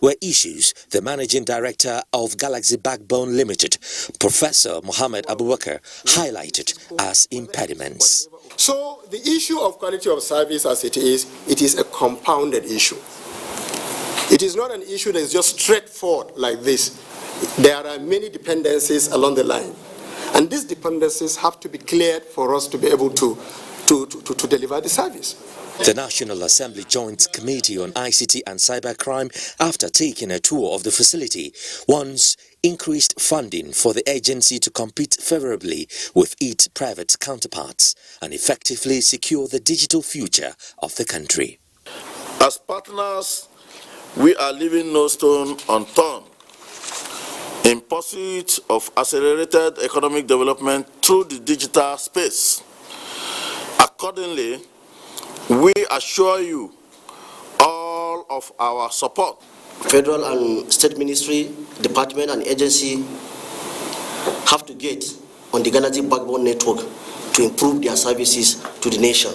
were issues the managing director of Galaxy Backbone Limited, Professor Mohammed Abubakar, highlighted as impediments. So the issue of quality of service as it is a compounded issue. It is not an issue that is just straightforward like this. There are many dependencies along the line. And these dependencies have to be cleared for us to be able to deliver the service. The National Assembly Joint Committee on ICT and Cybercrime, after taking a tour of the facility, wants increased funding for the agency to compete favorably with its private counterparts and effectively secure the digital future of the country. As partners, we are leaving no stone unturned in pursuit of accelerated economic development through the digital space. Accordingly, we assure you all of our support. Federal and state ministry, department and agency have to get on the Galaxy Backbone network to improve their services to the nation.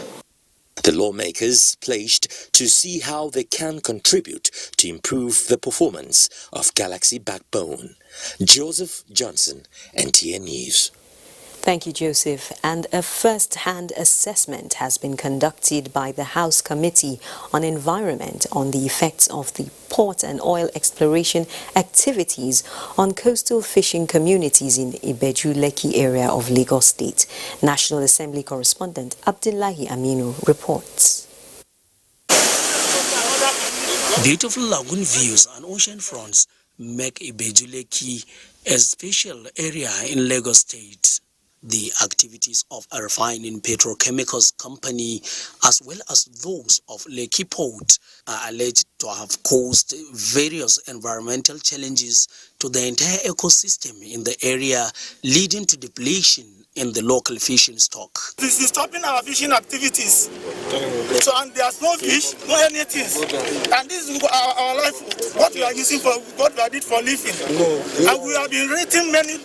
The lawmakers pledged to see how they can contribute to improve the performance of Galaxy Backbone. Joseph Johnson, NTA News. Thank you, Joseph. And a first-hand assessment has been conducted by the House Committee on Environment on the effects of the port and oil exploration activities on coastal fishing communities in Ibeju-Lekki area of Lagos State. National Assembly correspondent Abdullahi Aminu reports. Beautiful lagoon views and ocean fronts make Ibeju-Lekki a special area in Lagos State. The activities of a refining petrochemicals company as well as those of Lekki Port are alleged to have caused various environmental challenges to the entire ecosystem in the area, leading to depletion in the local fishing stock. This is stopping our fishing activities. So, and there's no fish, no anything. And this is our life, what we are using for, what we did for living. And we have been writing many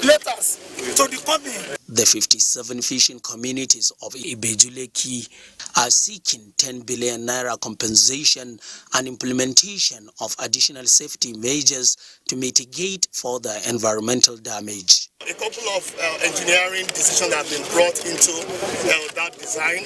letters to the company. The 57 fishing communities of Ibeju-Lekki are seeking 10 billion naira compensation and implementation of additional safety measures to mitigate further environmental damage. A couple of engineering decisions have been brought into that design.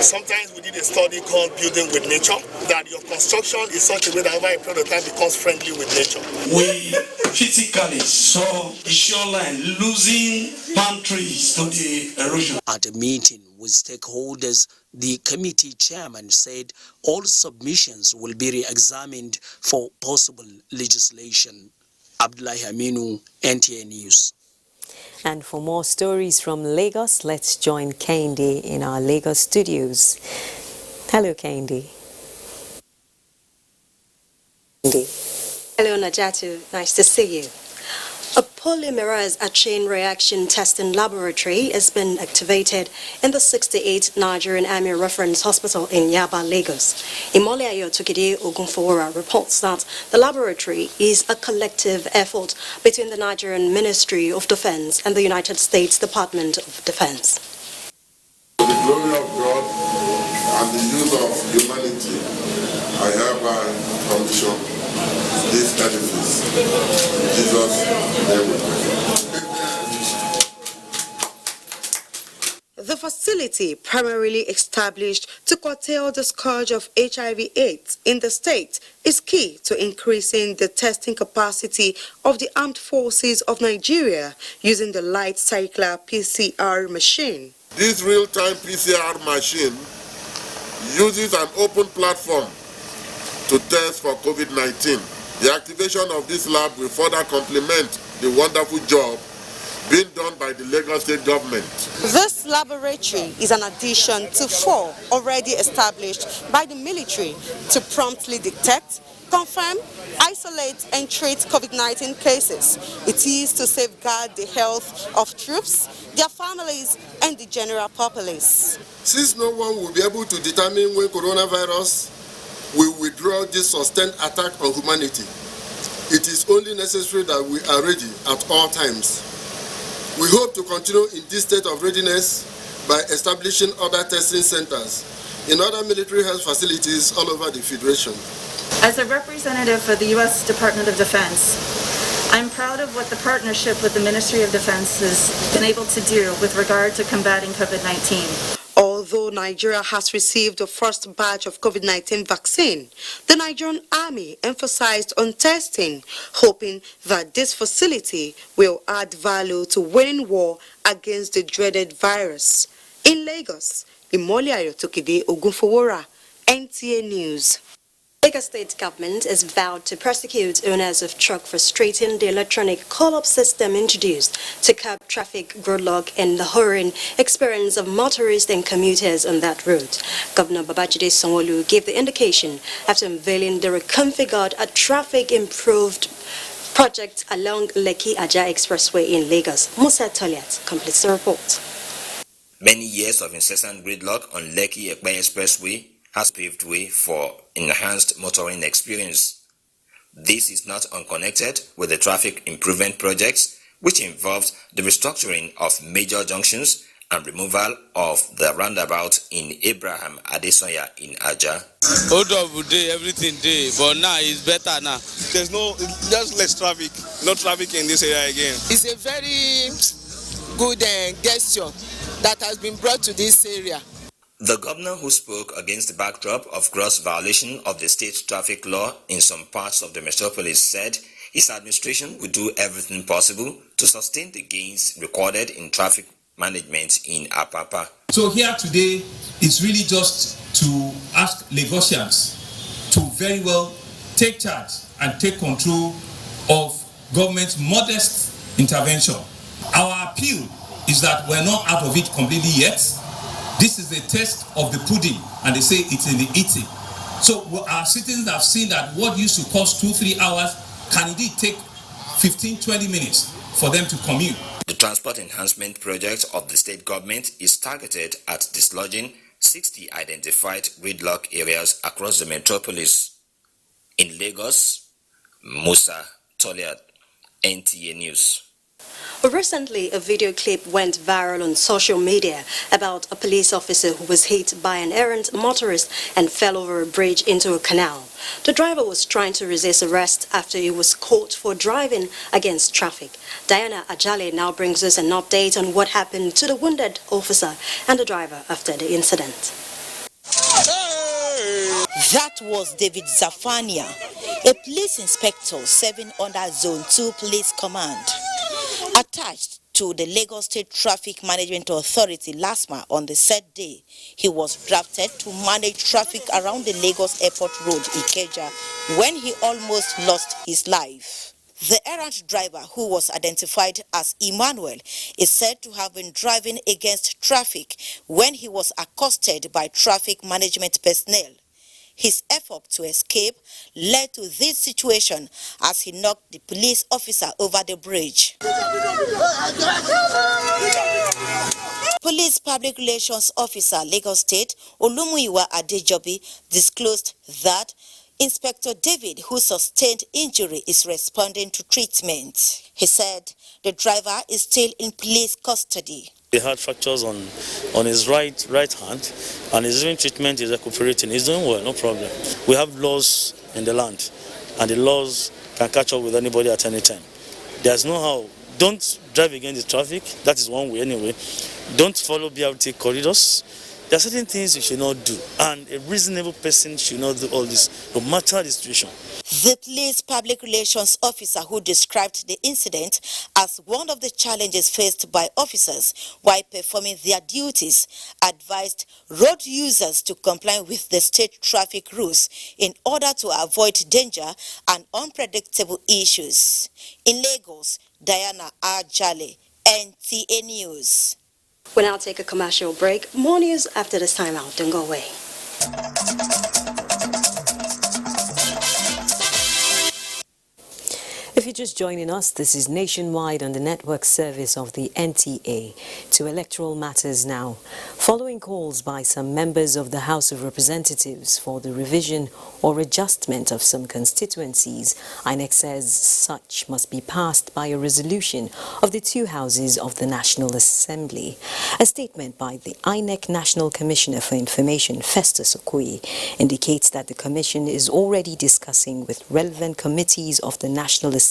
Sometimes we did a study called Building with Nature, that your construction is such a way that over a period of time becomes friendly with nature. We physically saw the shoreline losing palm trees to the erosion. At a meeting with stakeholders, the committee chairman said all submissions will be re-examined for possible legislation. Abdullahi Aminu, NTA News. And for more stories from Lagos, let's join Kehinde in our Lagos studios. Hello, Kehinde. Hello, Najatu. Nice to see you. A polymerase chain reaction testing laboratory has been activated in the 68th Nigerian Army Reference Hospital in Yaba, Lagos. Imole Ayotokide Ogunfowora reports that the laboratory is a collective effort between the Nigerian Ministry of Defense and the United States Department of Defense. For the glory of God and the use of humanity, I hereby commission this edifice. Jesus' name. The facility, primarily established to curtail the scourge of HIV/AIDS in the state, is key to increasing the testing capacity of the armed forces of Nigeria using the light cycler PCR machine. This real-time PCR machine uses an open platform to test for COVID-19. The activation of this lab will further complement the wonderful job being done by the Lagos State government. This laboratory is an addition to 4 already established by the military to promptly detect, confirm, isolate and treat COVID-19 cases. It is to safeguard the health of troops, their families and the general populace. Since no one will be able to determine when coronavirus will withdraw this sustained attack on humanity, it is only necessary that we are ready at all times. We hope to continue in this state of readiness by establishing other testing centers in other military health facilities all over the Federation. As a representative for the U.S. Department of Defense, I'm proud of what the partnership with the Ministry of Defense has been able to do with regard to combating COVID-19. Although Nigeria has received the first batch of COVID-19 vaccine, the Nigerian Army emphasized on testing, hoping that this facility will add value to winning war against the dreaded virus. In Lagos, Imoli Ayotokide Ogunfowora, NTA News. Lagos State government is vowed to prosecute owners of truck frustrating the electronic call-up system introduced to curb traffic gridlock and the hurrying experience of motorists and commuters on that route. Governor Babajide Sanwo-Olu gave the indication after unveiling the reconfigured traffic improved project along Lekki-Aja Expressway in Lagos. Musa Toliat completes the report. Many years of incessant gridlock on Lekki-Aja Expressway has paved way for enhanced motoring experience. This is not unconnected with the traffic improvement projects, which involves the restructuring of major junctions and removal of the roundabout in Abraham Adesanya in Aja. Hold up day, everything day, but now it's better now. There's less traffic, no traffic in this area again. It's a very good gesture that has been brought to this area. The governor, who spoke against the backdrop of gross violation of the state traffic law in some parts of the metropolis, said his administration would do everything possible to sustain the gains recorded in traffic management in Apapa. So here today is really just to ask Lagosians to very well take charge and take control of government's modest intervention. Our appeal is that we're not out of it completely yet. This is the test of the pudding, and they say it's in the eating. So our citizens have seen that what used to cost 2-3 hours can indeed take 15-20 minutes for them to commute. The transport enhancement project of the state government is targeted at dislodging 60 identified gridlock areas across the metropolis. In Lagos, Musa Toliat, NTA News. Recently, a video clip went viral on social media about a police officer who was hit by an errant motorist and fell over a bridge into a canal. The driver was trying to resist arrest after he was caught for driving against traffic. Diana Ajale now brings us an update on what happened to the wounded officer and the driver after the incident. That was David Zafania, a police inspector serving under Zone 2 Police Command. Attached to the Lagos State Traffic Management Authority LASMA on the said day, he was drafted to manage traffic around the Lagos Airport Road, Ikeja, when he almost lost his life. The errant driver, who was identified as Emmanuel, is said to have been driving against traffic when he was accosted by traffic management personnel. His effort to escape led to this situation as he knocked the police officer over the bridge. Police Public Relations Officer, Lagos State, Olumuyiwa Adejobi, disclosed that Inspector David, who sustained injury, is responding to treatment. He said the driver is still in police custody. He had fractures on his right hand, and his treatment is recuperating. He's doing well, no problem. We have laws in the land, and the laws can catch up with anybody at any time. There's no how. Don't drive against the traffic. That is one way anyway. Don't follow BRT corridors. There are certain things you should not do, and a reasonable person should not do all this, no matter the situation. The police public relations officer, who described the incident as one of the challenges faced by officers while performing their duties, advised road users to comply with the state traffic rules in order to avoid danger and unpredictable issues. In Lagos, Diana Ajale, NTA News. We'll now take a commercial break. More news after this time out. Don't go away. If you're just joining us, this is Nationwide on the network service of the NTA. To electoral matters now. Following calls by some members of the House of Representatives for the revision or adjustment of some constituencies, INEC says such must be passed by a resolution of the two houses of the National Assembly. A statement by the INEC National Commissioner for Information, Festus Okoye, indicates that the Commission is already discussing with relevant committees of the National Assembly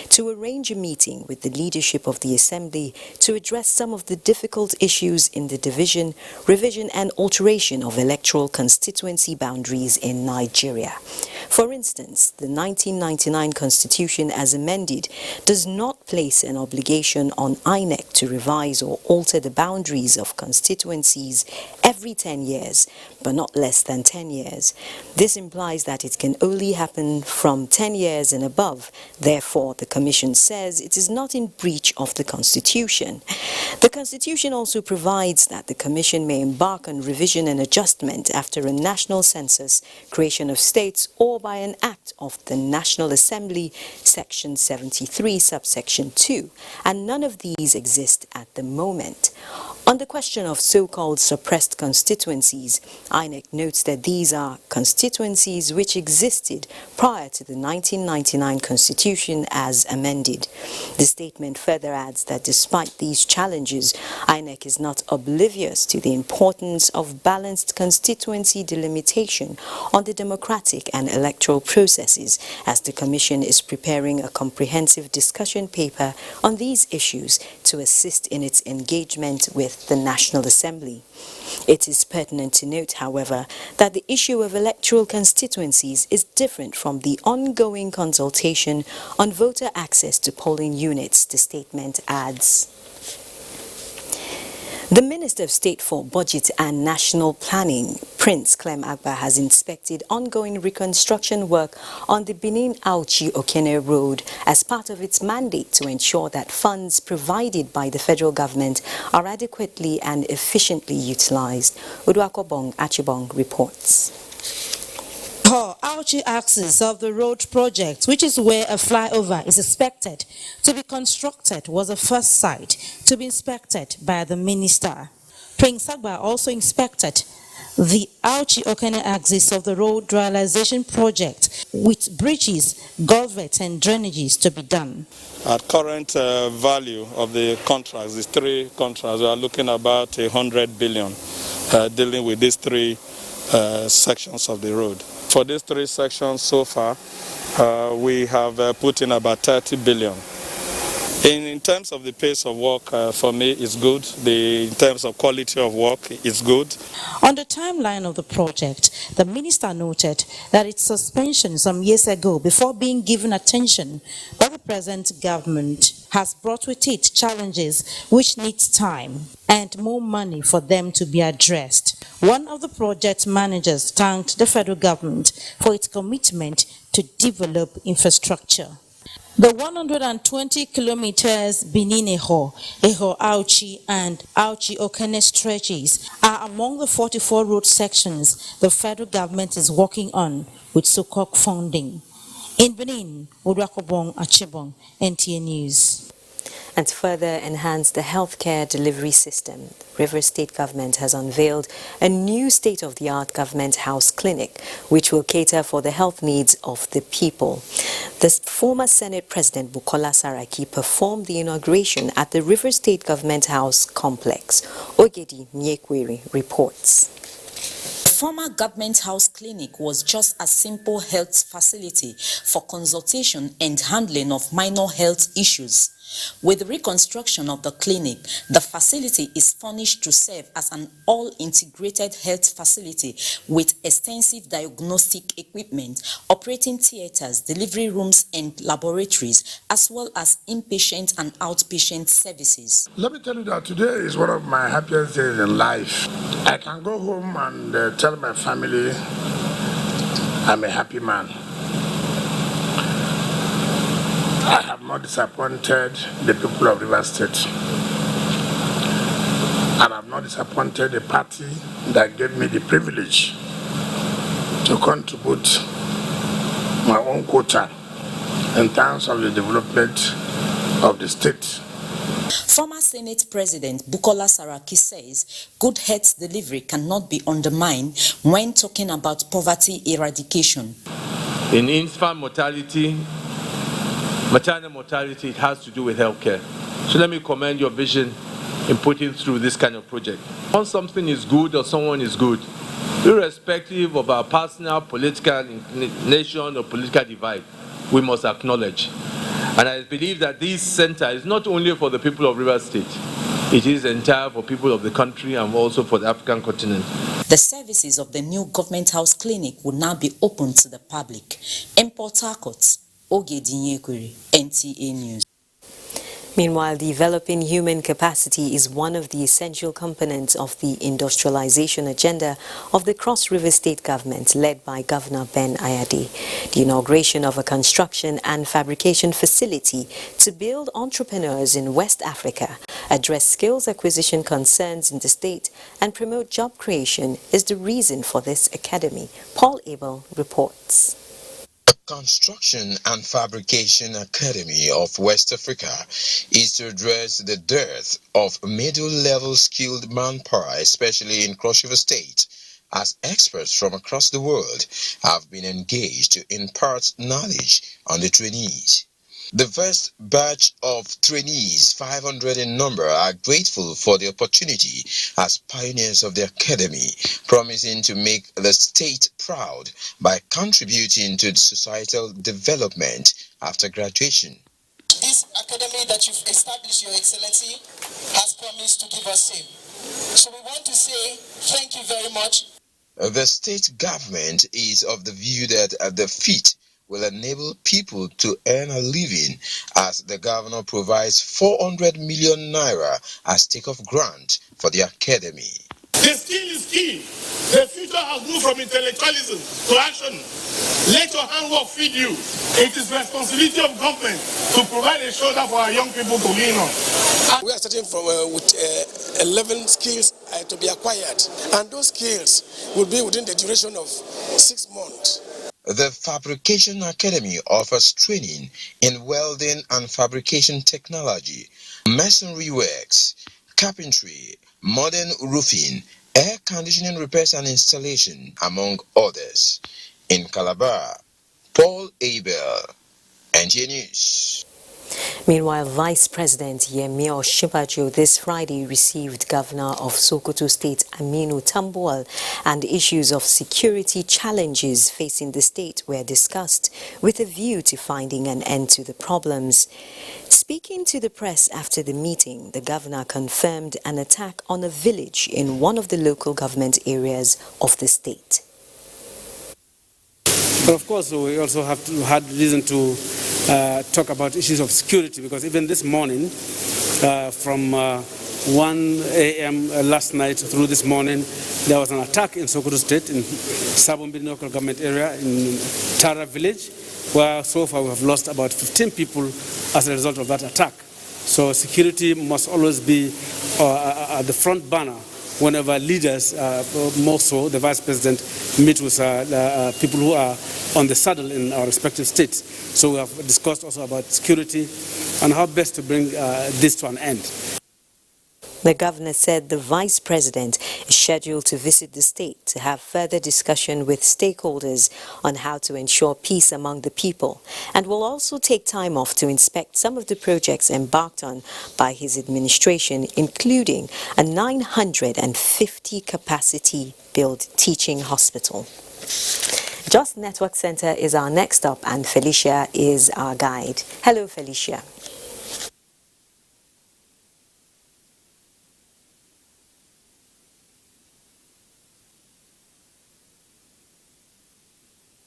to arrange a meeting with the leadership of the Assembly to address some of the difficult issues in the division, revision and alteration of electoral constituency boundaries in Nigeria. For instance, the 1999 Constitution as amended does not place an obligation on INEC to revise or alter the boundaries of constituencies every 10 years, but not less than 10 years. This implies that it can only happen from 10 years and above. Therefore, the Commission says it is not in breach of the Constitution. The Constitution also provides that the Commission may embark on revision and adjustment after a national census, creation of states, or by an act of the National Assembly, Section 73, subsection 2, and none of these exist at the moment. On the question of so-called suppressed constituencies, INEC notes that these are constituencies which existed prior to the 1999 Constitution as amended. The statement further adds that despite these challenges, INEC is not oblivious to the importance of balanced constituency delimitation on the democratic and electoral processes, as the Commission is preparing a comprehensive discussion paper on these issues to assist in its engagement with the National Assembly. It is pertinent to note, however, that the issue of electoral constituencies is different from the ongoing consultation on voter access to polling units, the statement adds. The Minister of State for Budget and National Planning, Prince Clem Agba, has inspected ongoing reconstruction work on the Benin-Auchi-Okene Road as part of its mandate to ensure that funds provided by the federal government are adequately and efficiently utilized. Uduakobong Achibong reports. Auchi axis of the road project, which is where a flyover is expected to be constructed, was the first site to be inspected by the minister. Prince Agba also inspected the Auchi-Okene axis of the road realization project with bridges, culverts and drainages to be done. At current value of the contracts, these three contracts, we are looking about 100 billion dealing with these three sections of the road. For these three sections so far, we have put in about 30 billion. In terms of the pace of work, for me, it's good. In terms of quality of work, it's good. On the timeline of the project, the minister noted that its suspension some years ago, before being given attention by the present government, has brought with it challenges which needs time and more money for them to be addressed. One of the project managers thanked the federal government for its commitment to develop infrastructure. The 120 kilometers Benin-Eho, Eho-Auchi and Auchi-Okene stretches are among the 44 road sections the federal government is working on with SOCOC funding. In Benin, Uduakobong Achibong, NTA News. And to further enhance the healthcare delivery system, Rivers State Government has unveiled a new state-of-the-art government house clinic, which will cater for the health needs of the people. The former Senate President Bukola Saraki performed the inauguration at the Rivers State Government House complex. Ogedi Nyekweri reports. The former government house clinic was just a simple health facility for consultation and handling of minor health issues. With the reconstruction of the clinic, the facility is furnished to serve as an all-integrated health facility with extensive diagnostic equipment, operating theaters, delivery rooms and laboratories, as well as inpatient and outpatient services. Let me tell you that today is one of my happiest days in life. I can go home and tell my family I'm a happy man. I have not disappointed the people of Rivers State. And I have not disappointed the party that gave me the privilege to contribute my own quota in terms of the development of the state. Former Senate President Bukola Saraki says good health delivery cannot be undermined when talking about poverty eradication. In infant mortality, maternal mortality, it has to do with healthcare. So let me commend your vision in putting through this kind of project. Once something is good or someone is good, irrespective of our personal political inclination or political divide, we must acknowledge. And I believe that this center is not only for the people of Rivers State, it is entire for people of the country and also for the African continent. The services of the new government house clinic will now be open to the public. In Port Harcourt, Oge Dinyekwiri, NTA News. Meanwhile, developing human capacity is one of the essential components of the industrialization agenda of the Cross River State government led by Governor Ben Ayade. The inauguration of a construction and fabrication facility to build entrepreneurs in West Africa, address skills acquisition concerns in the state, and promote job creation is the reason for this academy. Paul Abel reports. Construction and Fabrication Academy of West Africa is to address the dearth of middle-level skilled manpower, especially in Cross River State, as experts from across the world have been engaged to impart knowledge on the trainees. The first batch of trainees, 500 in number, are grateful for the opportunity as pioneers of the academy, promising to make the state proud by contributing to societal development after graduation. This academy that you've established, Your Excellency, has promised to give us same. So we want to say thank you very much. The state government is of the view that the feat will enable people to earn a living as the governor provides 400 million naira as take-off grant for the academy. The skill is key. The future has moved from intellectualism to action. Let your handwork feed you. It is the responsibility of government to provide a shoulder for our young people to lean on. We are starting from with 11 skills to be acquired, and those skills will be within the duration of 6 months. The Fabrication Academy offers training in welding and fabrication technology, masonry works, carpentry, modern roofing, air conditioning repairs and installation, among others. In Calabar, Paul Abel, NTA News. Meanwhile, Vice President Yemi Osinbajo this Friday received Governor of Sokoto State Aminu Tambuwal, and issues of security challenges facing the state were discussed with a view to finding an end to the problems. Speaking to the press after the meeting, the governor confirmed an attack on a village in one of the local government areas of the state. But of course, we also had reason to talk about issues of security, because even this morning, from 1 a.m. last night through this morning, there was an attack in Sokoto State, in Sabombi local government area, in Tara village, where so far we have lost about 15 people as a result of that attack. So security must always be at the front banner whenever leaders, more so the Vice President, meet with people who are on the saddle in our respective states. So we have discussed also about security and how best to bring this to an end. The governor said the vice president is scheduled to visit the state to have further discussion with stakeholders on how to ensure peace among the people, and will also take time off to inspect some of the projects embarked on by his administration, including a 950 capacity built teaching hospital. Just Network Center is our next stop, and Felicia is our guide. Hello, Felicia.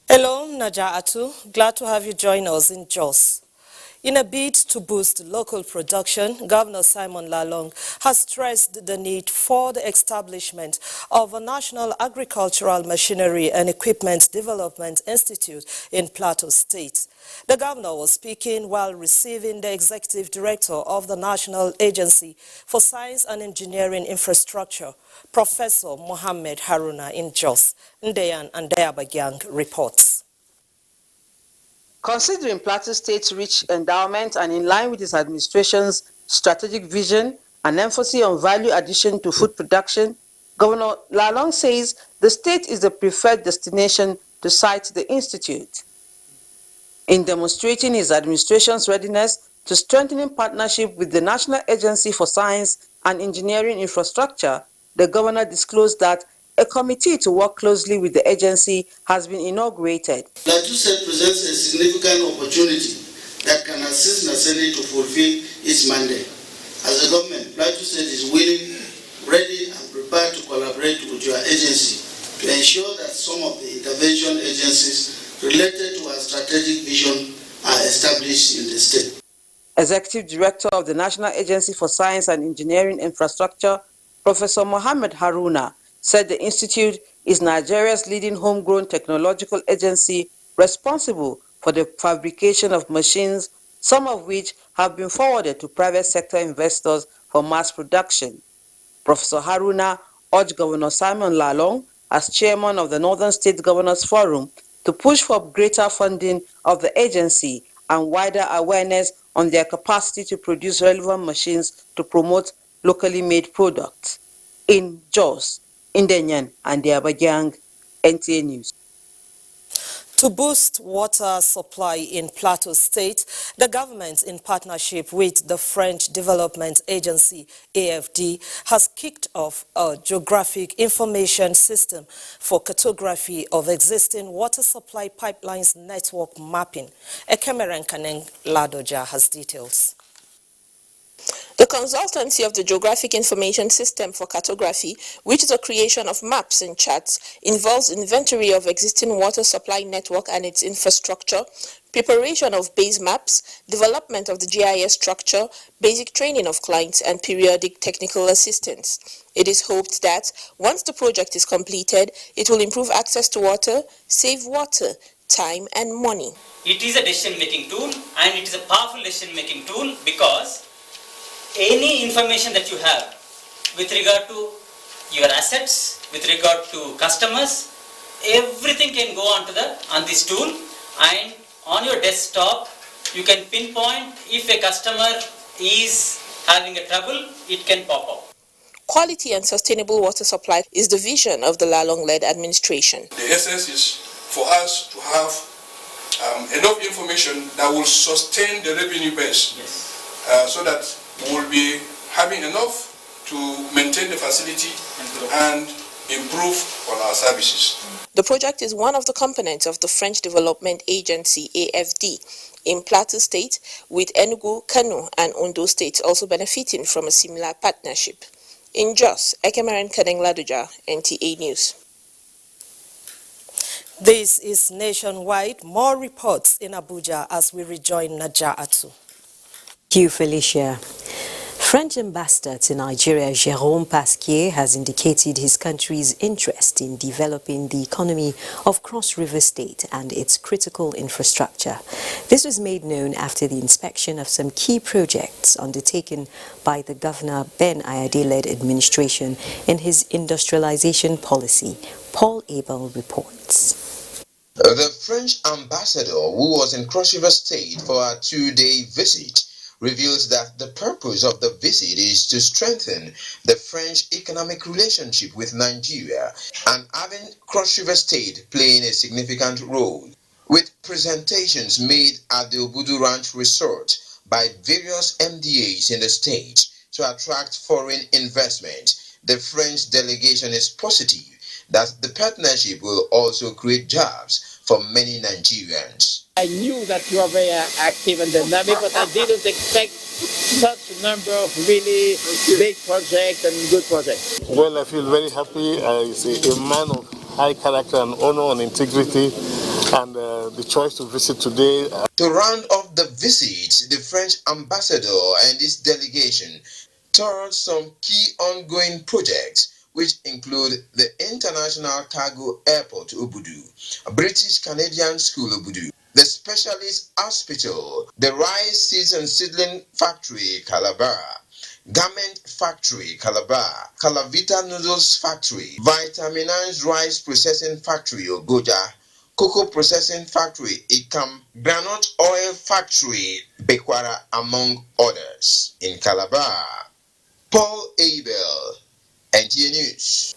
Hello, Naja'atu. Glad to have you join us in Jos. In a bid to boost local production, Governor Simon Lalong has stressed the need for the establishment of a National Agricultural Machinery and Equipment Development Institute in Plateau State. The governor was speaking while receiving the executive director of the National Agency for Science and Engineering Infrastructure, Professor Mohammed Haruna in Jos. Ndeyan and Deabagyang reports. Considering Plateau State's rich endowment and in line with its administration's strategic vision and emphasis on value addition to food production, Governor Lalong says the state is the preferred destination to site the institute. In demonstrating his administration's readiness to strengthening partnership with the National Agency for Science and Engineering Infrastructure, the governor disclosed that a committee to work closely with the agency has been inaugurated. Plateau State presents a significant opportunity that can assist Naseni to fulfill its mandate. As a government, Plateau State is willing, ready, and prepared to collaborate with your agency to ensure that some of the intervention agencies related to our strategic vision are established in the state. Executive Director of the National Agency for Science and Engineering Infrastructure, Professor Mohammed Haruna, said the institute is Nigeria's leading homegrown technological agency responsible for the fabrication of machines, some of which have been forwarded to private sector investors for mass production. Professor Haruna urged Governor Simon Lalong, as chairman of the Northern State Governors Forum, to push for greater funding of the agency and wider awareness on their capacity to produce relevant machines to promote locally made products. In Jos, Indenyan and the Abajang, NTA News. To boost water supply in Plateau State, the government, in partnership with the French Development Agency, AFD, has kicked off a geographic information system for cartography of existing water supply pipelines network mapping. Ekemeran Kaneng Ladoja has details. The consultancy of the Geographic Information System for Cartography, which is the creation of maps and charts, involves inventory of existing water supply network and its infrastructure, preparation of base maps, development of the GIS structure, basic training of clients, and periodic technical assistance. It is hoped that once the project is completed, it will improve access to water, save water, time, and money. It is a decision-making tool, and it is a powerful decision-making tool because any information that you have with regard to your assets, with regard to customers, everything can go on this tool, and on your desktop you can pinpoint if a customer is having a trouble, it can pop up. Quality and sustainable water supply is the vision of the Lalong-led administration. The essence is for us to have enough information that will sustain the revenue base, so that we will be having enough to maintain the facility and improve on our services. The project is one of the components of the French Development Agency, AFD, in Plateau State, with Enugu, Kano, and Ondo states also benefiting from a similar partnership. In Jos, Ekemaren Kaneng Ladoja, NTA News. This is Nationwide. More reports in Abuja as we rejoin Naja'atu. Thank you, Felicia. French ambassador to Nigeria, Jérôme Pasquier, has indicated his country's interest in developing the economy of Cross River State and its critical infrastructure. This was made known after the inspection of some key projects undertaken by the Governor Ben Ayade-led administration in his industrialization policy. Paul Abel reports. The French ambassador, who was in Cross River State for a 2-day visit, reveals that the purpose of the visit is to strengthen the French economic relationship with Nigeria and having Cross River State playing a significant role. With presentations made at the Obudu Ranch Resort by various MDAs in the state to attract foreign investment, the French delegation is positive that the partnership will also create jobs for many Nigerians. I knew that you are very active and dynamic, but I didn't expect such a number of really big projects and good projects. Well, I feel very happy. I see a man of high character and honor and integrity, and the choice to visit today. To round off the visit, the French ambassador and his delegation toured some key ongoing projects, which include the International Cargo Airport Obudu, British-Canadian School Obudu, the Specialist Hospital, the Rice Seeds and Seedling Factory Calabar, Garment Factory Calabar, Calavita Noodles Factory, Vitaminized Rice Processing Factory Ogoja, cocoa processing factory, Ikam, granite oil factory, Bekwara, among others. In Calabar, Paul Abel, NTA News.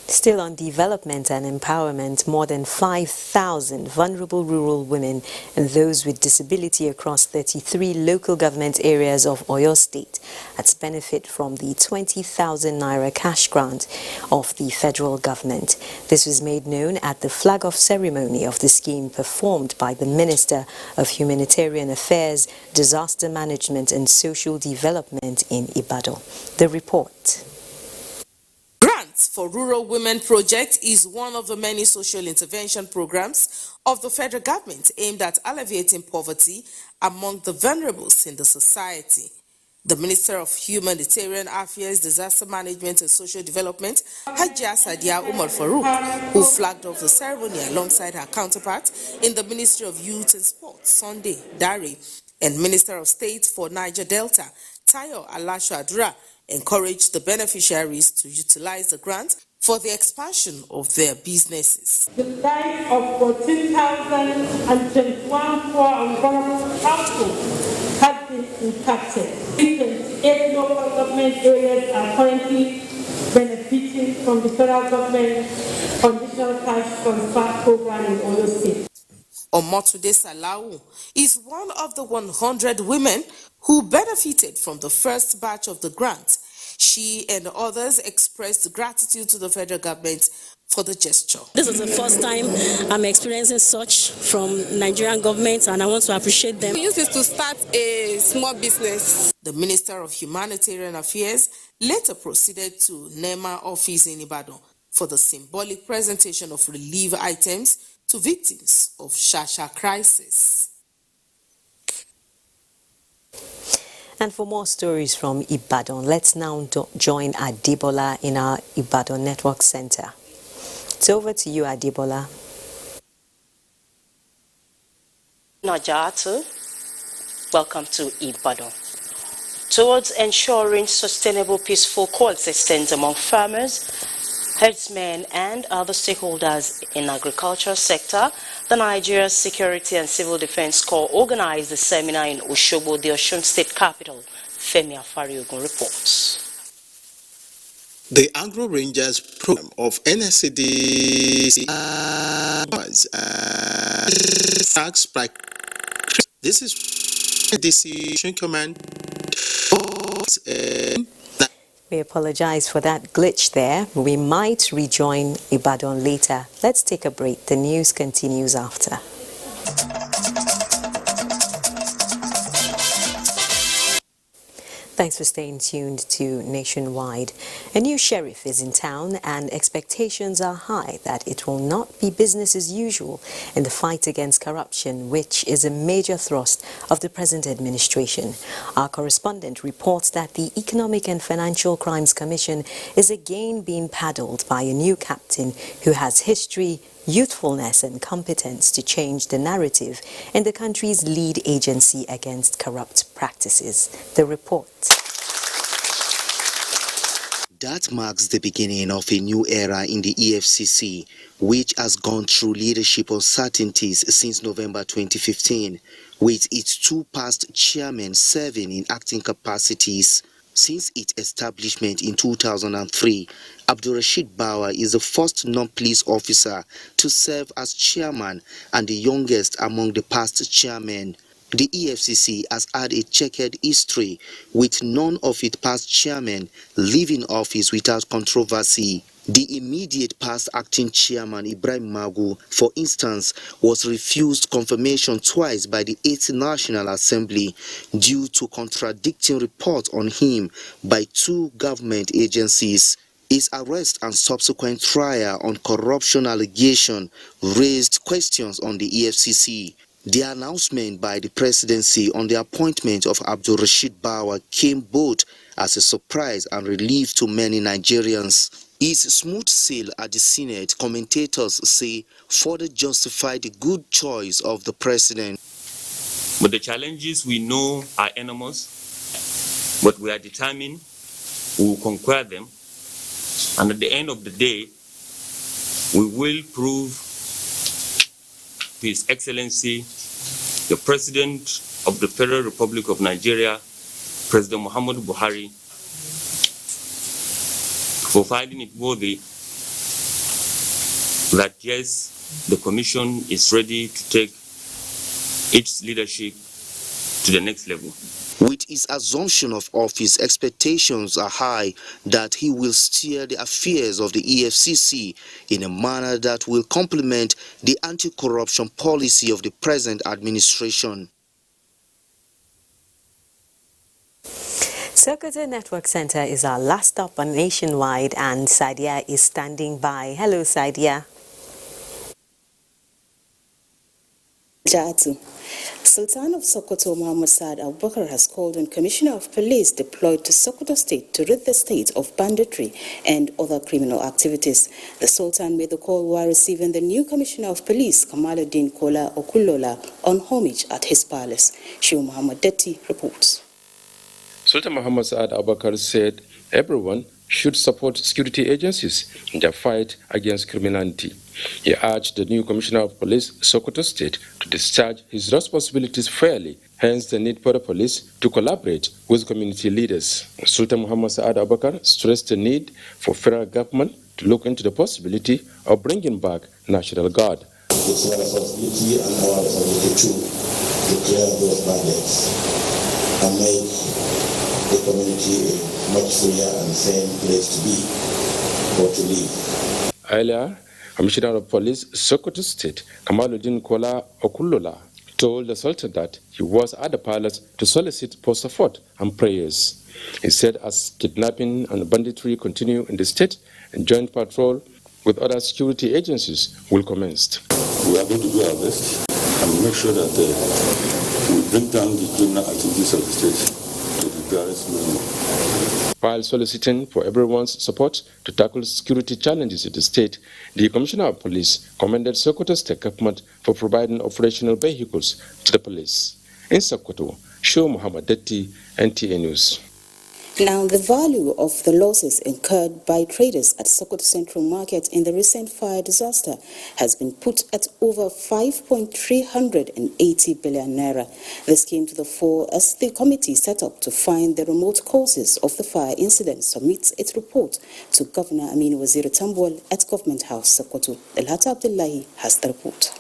Still on development and empowerment, more than 5,000 vulnerable rural women and those with disability across 33 local government areas of Oyo State benefit from the 20,000 naira cash grant of the federal government. This was made known at the flag-off ceremony of the scheme performed by the Minister of Humanitarian Affairs, Disaster Management and Social Development in Ibadan. The report. Grants for Rural Women Project is one of the many social intervention programs of the federal government aimed at alleviating poverty among the vulnerables in the society. The Minister of Humanitarian Affairs, Disaster Management and Social Development, Hajia Sadia Umar Farouk, who flagged off the ceremony alongside her counterpart in the Ministry of Youth and Sports, Sunday Dari, and Minister of State for Niger Delta, Tayo Alasho Adura, encouraged the beneficiaries to utilize the grant for the expansion of their businesses. The life of 14,021 poor and vulnerable households has been impacted. 28 local government areas are currently benefiting from the federal government conditional cash transfer program in Oyo State. Omotude Salau is one of the 100 women who benefited from the first batch of the grant. She and others expressed gratitude to the federal government for the gesture. This is the first time I'm experiencing such from Nigerian government, and I want to appreciate them. We use this to start a small business. The Minister of Humanitarian Affairs later proceeded to NEMA office in Ibadan for the symbolic presentation of relief items to victims of Shasha crisis. And for more stories from Ibadan, let's now join Adebola in our Ibadan Network Center. It's over to you, Adebola. Najatu, welcome to Ibadan. Towards ensuring sustainable, peaceful coexistence among farmers, herdsmen and other stakeholders in agricultural sector, the Nigeria Security and Civil Defense Corps organized a seminar in Osogbo, the Osun State capital. Femi Afariogun reports. The Agro Rangers program of NSCDC this is decision command. We apologize for that glitch there. We might rejoin Ibadan later. Let's take a break. The news continues after. Thanks for staying tuned to Nationwide. A new sheriff is in town and expectations are high that it will not be business as usual in the fight against corruption, which is a major thrust of the present administration. Our correspondent reports that the Economic and Financial Crimes Commission is again being paddled by a new captain who has history, youthfulness and competence to change the narrative in the country's lead agency against corrupt practices. The report. That marks the beginning of a new era in the EFCC, which has gone through leadership uncertainties since November 2015, with its two past chairmen serving in acting capacities. Since its establishment in 2003, Abdulrasheed Bawa is the first non-police officer to serve as chairman and the youngest among the past chairmen. The EFCC has had a checkered history, with none of its past chairmen leaving office without controversy. The immediate past acting chairman, Ibrahim Magu, for instance, was refused confirmation twice by the 8th National Assembly due to contradicting reports on him by two government agencies. His arrest and subsequent trial on corruption allegation raised questions on the EFCC. The announcement by the presidency on the appointment of Abdulrasheed Bawa came both as a surprise and relief to many Nigerians. His smooth sail at the Senate, commentators say, further justified the good choice of the president. But the challenges we know are enormous, but we are determined we will conquer them. And at the end of the day, we will prove to His Excellency, the President of the Federal Republic of Nigeria, President Muhammadu Buhari, for finding it worthy that yes, the Commission is ready to take its leadership to the next level. With his assumption of office, expectations are high that he will steer the affairs of the EFCC in a manner that will complement the anti-corruption policy of the present administration. Sokoto Network Center is our last stop on Nationwide, and Sadia is standing by. Hello, Sadia. Jatu. Sultan of Sokoto Muhammad Saad Abubakar has called on Commissioner of Police deployed to Sokoto State to rid the state of banditry and other criminal activities. The Sultan made the call while receiving the new Commissioner of Police, Kamaluddin Kola Okulola, on homage at his palace. Sheikh Muhammad Detti reports. Sultan Muhammad Saad Abubakar said everyone should support security agencies in their fight against criminality. He urged the new Commissioner of Police, Sokoto State, to discharge his responsibilities fairly, hence the need for the police to collaborate with community leaders. Sultan Muhammad Saad Abubakar stressed the need for federal government to look into the possibility of bringing back National Guard. It's our responsibility and our responsibility to clear those bandits and make the community a much freer and sane place to be or to live. Earlier, Commissioner of Police, Sokoto State, Kamaluddin Kola Okulola, told the Sultan that he was at the palace to solicit for support and prayers. He said as kidnapping and banditry continue in the state, and joint patrol with other security agencies will commence. We are going to do our best and make sure that we bring down the criminal activities of the state to the barest minimum. While soliciting for everyone's support to tackle security challenges in the state, the Commissioner of Police commended Sokoto State Government for providing operational vehicles to the police. In Sokoto, Sheikh Muhammad Detti, NTA News. Now, the value of the losses incurred by traders at Sokoto Central Market in the recent fire disaster has been put at over 5.380 billion naira. This came to the fore as the committee set up to find the remote causes of the fire incident submits its report to Governor Aminu Waziri Tambuwal at Government House, Sokoto. Elhata Abdullahi has the report.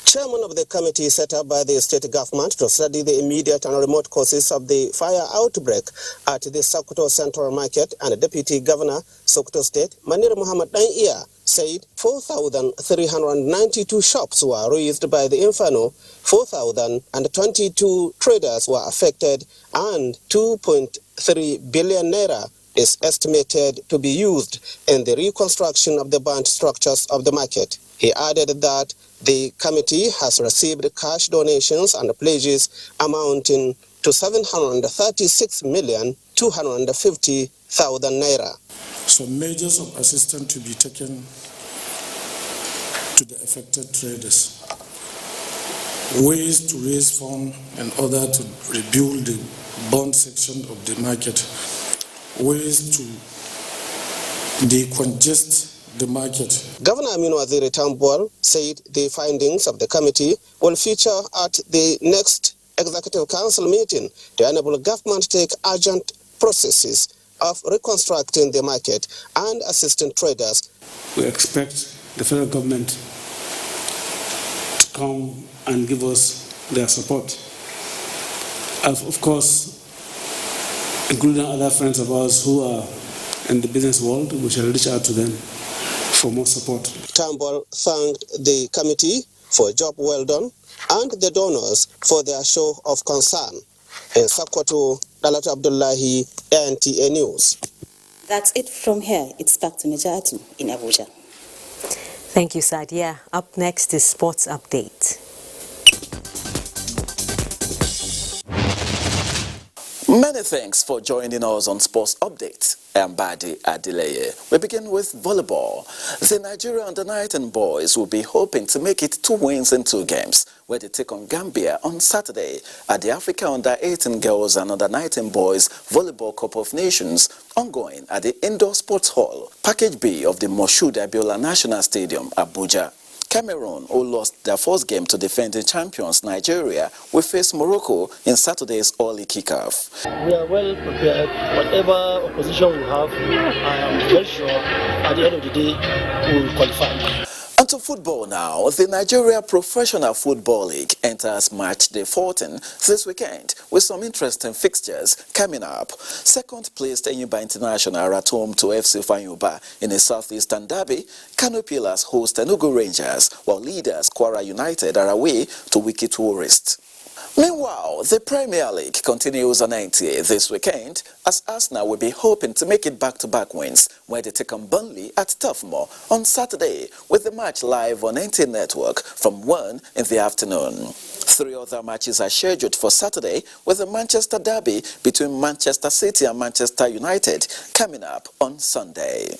Chairman of the committee set up by the state government to study the immediate and remote causes of the fire outbreak at the Sokoto Central Market and Deputy Governor, Sokoto State, Manir Muhammad Daiya, said 4,392 shops were razed by the inferno, 4,022 traders were affected, and 2.3 billion naira is estimated to be used in the reconstruction of the burnt structures of the market. He added that the committee has received cash donations and pledges amounting to 736,250,000 naira. Some measures of assistance to be taken to the affected traders. Ways to raise funds in order to rebuild the bond section of the market. Ways to decongest the market. Governor Aminu Waziri Tambuwal said the findings of the committee will feature at the next Executive Council meeting to enable government to take urgent processes of reconstructing the market and assisting traders. We expect the federal government to come and give us their support. Of course, including other friends of ours who are in the business world, we shall reach out to them for more support. Tambuwal thanked the committee for a job well done and the donors for their show of concern. In Sokoto, Dalat Abdullahi, NTA News. That's it from here. It's back to Najatu in Abuja. Thank you, Sadia. Up next is Sports Update. Many thanks for joining us on Sports Update. I'm Badi Adeleye. We begin with volleyball. The Nigerian under-19 boys will be hoping to make it 2 wins in 2 games, where they take on Gambia on Saturday at the Africa Under-18 Girls and Under-19 Boys Volleyball Cup of Nations, ongoing at the Indoor Sports Hall, Package B of the Moshood Abiola National Stadium, Abuja. Cameroon, who lost their first game to defending champions Nigeria, will face Morocco in Saturday's early kickoff. We are well prepared. Whatever opposition we have, I am very sure at the end of the day we will qualify. And to football now, the Nigeria Professional Football League enters March the 14th this weekend with some interesting fixtures coming up. Second placed Enyimba International are at home to FC Fanyuba in a southeastern derby. Kano Pillars host Enugu Rangers, while leaders Kwara United are away to Wiki Tourist. Meanwhile, the Premier League continues on NTA this weekend as Arsenal will be hoping to make it back-to-back wins where they take on Burnley at Toughmore on Saturday with the match live on NTA Network from 1 in the afternoon. 3 other matches are scheduled for Saturday with the Manchester derby between Manchester City and Manchester United coming up on Sunday.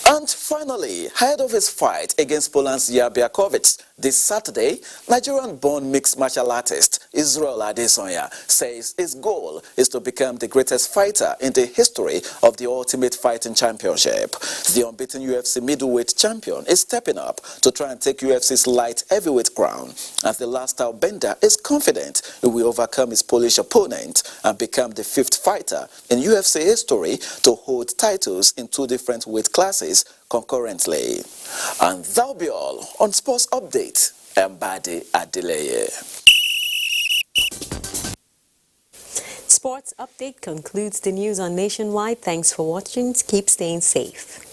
And finally, ahead of his fight against Poland's Jabiakovic this Saturday, Nigerian-born mixed martial artist Israel Adesanya says his goal is to become the greatest fighter in the history of the Ultimate Fighting Championship. The unbeaten UFC middleweight champion is stepping up to try and take UFC's light heavyweight crown, and the last bender is confident he will overcome his Polish opponent and become the 5th fighter in UFC history to hold titles in 2 different weight classes concurrently. And that'll be all on Sports Update. Mbadi Adeleye. Sports Update concludes the news on Nationwide. Thanks for watching. Keep staying safe.